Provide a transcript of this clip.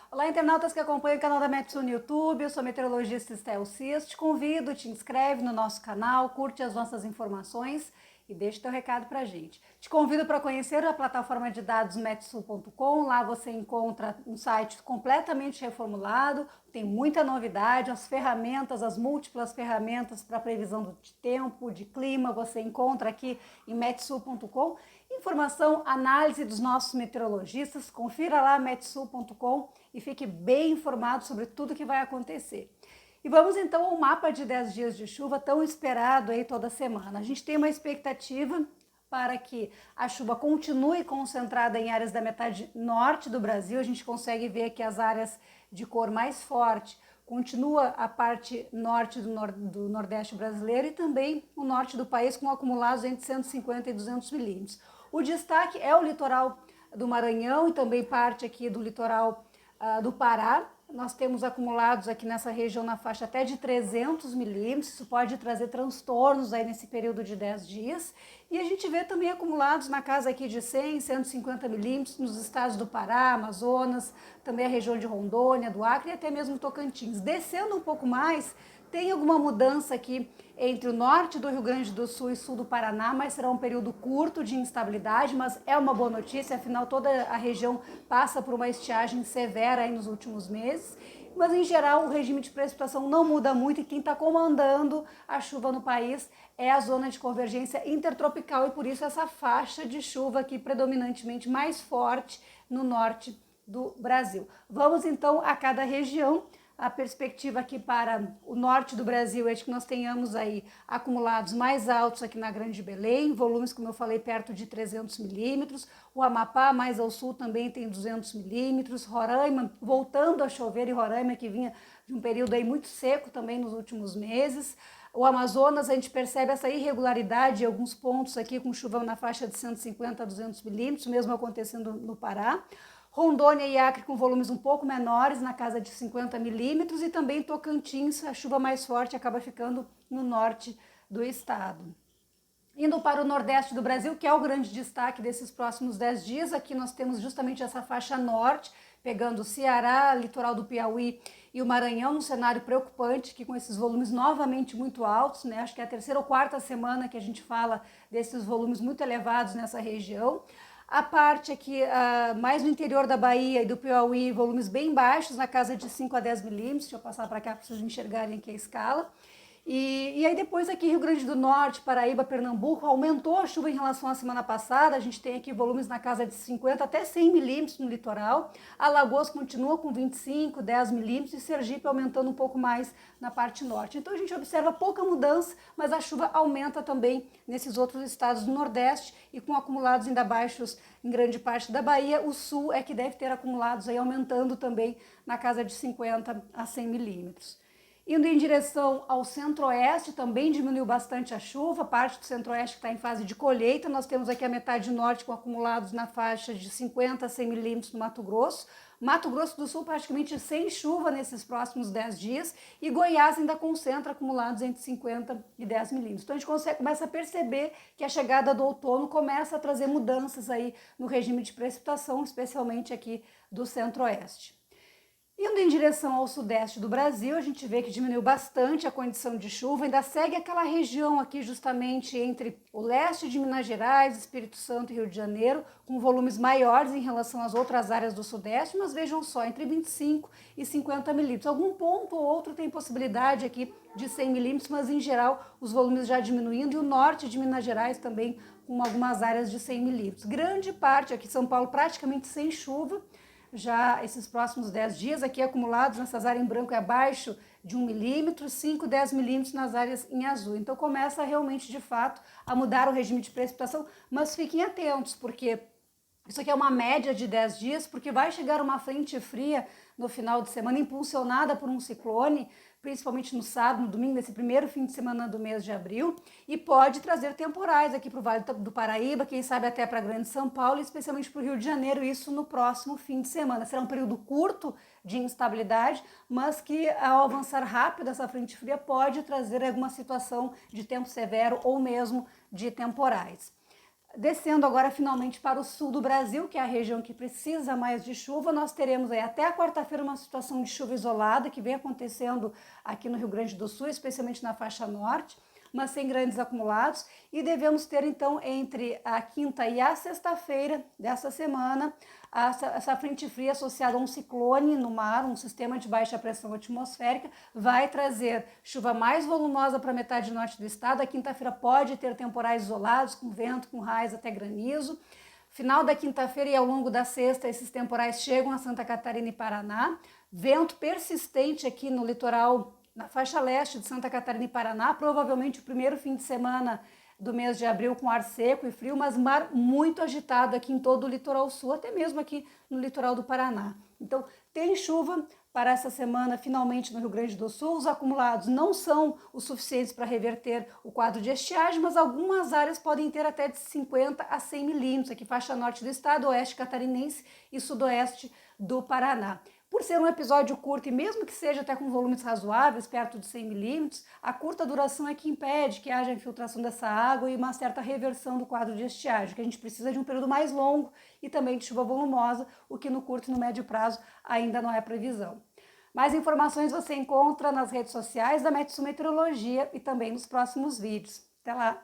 Olá, internautas que acompanham o canal da Metsu no YouTube, eu sou a meteorologista Estel Cis, te convido, te inscreve no nosso canal, curte as nossas informações e deixa teu recado pra gente. Te convido para conhecer a plataforma de dados metsul.com, lá você encontra um site completamente reformulado, tem muita novidade, as ferramentas, as múltiplas ferramentas para previsão de tempo, de clima, você encontra aqui em metsul.com. Informação, análise dos nossos meteorologistas, confira lá metsul.com e fique bem informado sobre tudo que vai acontecer. E vamos então ao mapa de 10 dias de chuva tão esperado aí toda semana. A gente tem uma expectativa para que a chuva continue concentrada em áreas da metade norte do Brasil. A gente consegue ver que as áreas de cor mais forte continua a parte norte do Nordeste brasileiro e também o norte do país com acumulados entre 150 e 200 milímetros. O destaque é o litoral do Maranhão e também parte aqui do litoral do Pará. Nós temos acumulados aqui nessa região na faixa até de 300 milímetros, isso pode trazer transtornos aí nesse período de 10 dias. E a gente vê também acumulados na casa aqui de 100, 150 milímetros nos estados do Pará, Amazonas, também a região de Rondônia, do Acre e até mesmo Tocantins. Descendo um pouco mais, tem alguma mudança aqui entre o norte do Rio Grande do Sul e sul do Paraná, mas será um período curto de instabilidade, mas é uma boa notícia, afinal toda a região passa por uma estiagem severa aí nos últimos meses. Mas em geral o regime de precipitação não muda muito e quem está comandando a chuva no país é a zona de convergência intertropical e por isso essa faixa de chuva aqui predominantemente mais forte no norte do Brasil. Vamos então a cada região. A perspectiva aqui para o norte do Brasil é de que nós tenhamos aí acumulados mais altos aqui na Grande Belém, volumes, como eu falei, perto de 300 milímetros. O Amapá, mais ao sul, também tem 200 milímetros. Roraima, voltando a chover, e Roraima que vinha de um período aí muito seco também nos últimos meses. O Amazonas, a gente percebe essa irregularidade em alguns pontos aqui, com chuva na faixa de 150 a 200 milímetros, mesmo acontecendo no Pará. Rondônia e Acre com volumes um pouco menores, na casa de 50 milímetros, e também Tocantins, a chuva mais forte acaba ficando no norte do estado. Indo para o nordeste do Brasil, que é o grande destaque desses próximos 10 dias, aqui nós temos justamente essa faixa norte, pegando o Ceará, litoral do Piauí e o Maranhão, num cenário preocupante, que com esses volumes novamente muito altos, né? Acho que é a terceira ou quarta semana que a gente fala desses volumes muito elevados nessa região. A parte aqui mais no interior da Bahia e do Piauí, volumes bem baixos, na casa de 5 a 10 milímetros. Deixa eu passar para cá para vocês enxergarem aqui a escala. E aí depois aqui Rio Grande do Norte, Paraíba, Pernambuco, aumentou a chuva em relação à semana passada, a gente tem aqui volumes na casa de 50 até 100 milímetros no litoral, Alagoas continua com 25, 10 milímetros e Sergipe aumentando um pouco mais na parte norte. Então a gente observa pouca mudança, mas a chuva aumenta também nesses outros estados do Nordeste e com acumulados ainda baixos em grande parte da Bahia, o sul é que deve ter acumulados aí aumentando também na casa de 50 a 100 milímetros. Indo em direção ao centro-oeste, também diminuiu bastante a chuva, parte do centro-oeste que está em fase de colheita. Nós temos aqui a metade norte com acumulados na faixa de 50 a 100 milímetros no Mato Grosso. Mato Grosso do Sul praticamente sem chuva nesses próximos 10 dias e Goiás ainda concentra acumulados entre 50 e 10 milímetros. Então a gente começa a perceber que a chegada do outono começa a trazer mudanças aí no regime de precipitação, especialmente aqui do centro-oeste. Indo em direção ao sudeste do Brasil, a gente vê que diminuiu bastante a condição de chuva, ainda segue aquela região aqui justamente entre o leste de Minas Gerais, Espírito Santo e Rio de Janeiro, com volumes maiores em relação às outras áreas do sudeste, mas vejam só, entre 25 e 50 milímetros. Algum ponto ou outro tem possibilidade aqui de 100 milímetros, mas em geral os volumes já diminuindo, e o norte de Minas Gerais também com algumas áreas de 100 milímetros. Grande parte aqui, São Paulo praticamente sem chuva, já esses próximos 10 dias, aqui acumulados nessas áreas em branco é abaixo de 1 milímetro, 5, 10 milímetros nas áreas em azul. Então começa realmente, de fato, a mudar o regime de precipitação, mas fiquem atentos, porque isso aqui é uma média de 10 dias, porque vai chegar uma frente fria no final de semana, impulsionada por um ciclone, principalmente no sábado, no domingo, nesse primeiro fim de semana do mês de abril, e pode trazer temporais aqui para o Vale do Paraíba, quem sabe até para a Grande São Paulo, e especialmente para o Rio de Janeiro, isso no próximo fim de semana. Será um período curto de instabilidade, mas que ao avançar rápido essa frente fria pode trazer alguma situação de tempo severo ou mesmo de temporais. Descendo agora finalmente para o sul do Brasil, que é a região que precisa mais de chuva, nós teremos aí até a quarta-feira uma situação de chuva isolada que vem acontecendo aqui no Rio Grande do Sul, especialmente na faixa norte, mas sem grandes acumulados, e devemos ter então entre a quinta e a sexta-feira dessa semana essa frente fria associada a um ciclone no mar, um sistema de baixa pressão atmosférica, vai trazer chuva mais volumosa para a metade norte do estado. A quinta-feira pode ter temporais isolados, com vento, com raios até granizo. Final da quinta-feira e ao longo da sexta, esses temporais chegam a Santa Catarina e Paraná. Vento persistente aqui no litoral, na faixa leste de Santa Catarina e Paraná, provavelmente o primeiro fim de semana do mês de abril com ar seco e frio, mas mar muito agitado aqui em todo o litoral sul, até mesmo aqui no litoral do Paraná. Então, tem chuva para essa semana, finalmente, no Rio Grande do Sul. Os acumulados não são os suficientes para reverter o quadro de estiagem, mas algumas áreas podem ter até de 50 a 100 milímetros, aqui faixa norte do estado, oeste catarinense e sudoeste do Paraná. Por ser um episódio curto e mesmo que seja até com volumes razoáveis, perto de 100 milímetros, a curta duração é que impede que haja infiltração dessa água e uma certa reversão do quadro de estiagem, que a gente precisa de um período mais longo e também de chuva volumosa, o que no curto e no médio prazo ainda não é previsão. Mais informações você encontra nas redes sociais da Metsu Meteorologia e também nos próximos vídeos. Até lá!